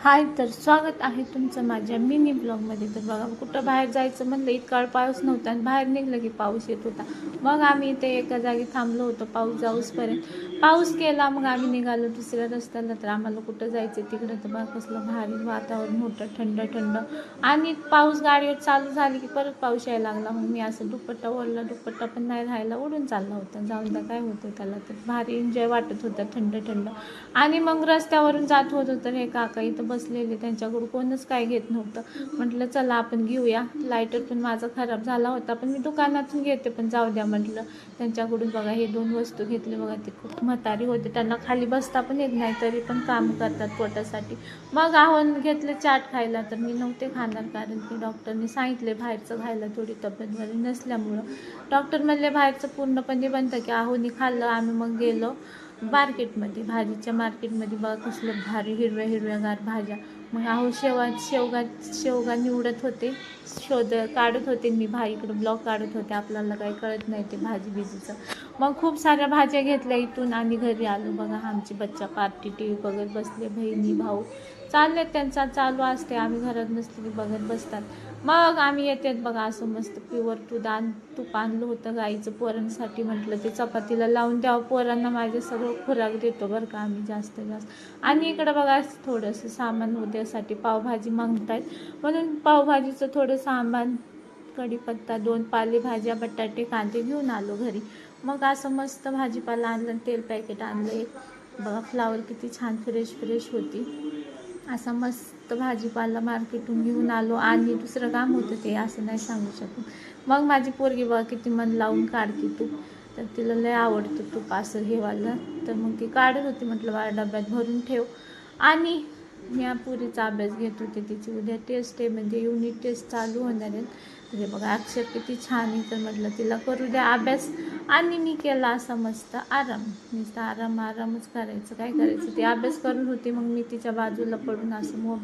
हाय, तर स्वागत आहे तुमचं माझ्या मिनी ब्लॉगमध्ये. तर बघा, कुठं बाहेर जायचं म्हणलं, इतका पाऊस नव्हता आणि बाहेर निघलं की पाऊस येत होता. मग आम्ही इथे एका जागी थांबलो होतो पाऊस जाऊसपर्यंत. पाऊस गेला, मग आम्ही निघालो दुसऱ्या रस्त्याला. तर आम्हाला कुठं जायचं तिकडं, तर बघा कसलं भारी वातावरण होतं, थंड थंड. आणि पाऊस गाडीवर चालू झाली की परत पाऊस यायला लागला. मग मी असं दुपट्टा ओढला, दुपट्टा पण नाही राहायला, उडून चालला होता. जाऊन द्या, काय होतं त्याला. तर भारी एन्जॉय वाटत होता, थंड थंड. आणि मग रस्त्यावरून जात होतं तर हे काका इथं बसलेले, त्यांच्याकडून कोणच काय घेत नव्हतं. म्हटलं चला आपण घेऊया. लायटर पण माझा खराब झाला होता, पण मी दुकानातून घेते, पण जाऊ द्या म्हटलं. त्यांच्याकडून बघा हे 2 वस्तू घेतले. बघा ते खूप म्हातारी होते, त्यांना खाली बसता पण येत नाही, तरी पण काम करतात पोटासाठी. मग आहोन घेतले चाट खायला. तर मी नव्हते खाणार, कारण की डॉक्टरने सांगितले बाहेरचं खायला, थोडी तब्येत बरी नसल्यामुळं. डॉक्टर म्हणले बाहेरचं पूर्णपणे बंद, की आहोनी खाल्लं. आम्ही मग गेलो मार्केटमध्ये, भाजीच्या मार्केटमध्ये. बघा कसलं भारी हिरव्या हिरव्यागार भाज्या. मग आहो शेवगा निवडत होते, काढत होते. मी भाईकडं ब्लॉग काढत होते, आपल्याला काही कळत नाही ते भाजी बिजीचं. मग खूप साऱ्या भाज्या घेतल्या इथून आणि घरी आलो. बघा आमची बच्चा पार्टी टी व्ही बघत बसले, बहिणी भाऊ चालले, त्यांचा चालू असते. आम्ही घरात नसतो की बघत बसतात. मग आम्ही येतात बघा, असं मस्त प्युअर तूप आणलं होतं गाईचं पोरांसाठी. म्हटलं ते चपातीला लावून द्यावं पोरांना, माझे सगळं खुराक देतो बरं का आम्ही जास्त. आणि इकडं बघा थोडंसं सामान उद्यासाठी पावभाजी मागतायत, म्हणून पावभाजीचं थोडं सामान, कढीपत्ता, 2 पालेभाज्या, बटाटे, कांदे घेऊन आलो घरी. मग असं मस्त भाजीपाला आणलं, तेल पॅकेट आणलं एक. बघा फ्लावर किती छान फ्रेश फ्रेश होती. असा मस्त भाजीपाला मार्केटून घेऊन आलो. आणि दुसरं काम होतं ते असं नाही सांगू शकत. मग माझी पोरगी बघा किती मन लावून काढते तूप, तर तिला लय आवडतं तूप असं घेवायला. तर मग ती काढत होती, म्हटलं बाळा डब्यात भरून ठेव. आणि मी या पुरीचा अभ्यास घेत होते, तिची उद्या टेस्ट आहे, म्हणजे युनिट टेस्ट चालू होणार आहे. तर बघा अक्षर किती छान आहे, तर म्हटलं तिला करू द्या अभ्यास. आणि मी केला असा मस्त आराम. नुसतं आरामच करायचं, काय करायचं. ती अभ्यास करत होती, मग मी तिच्या बाजूला पडून असं मोबाईल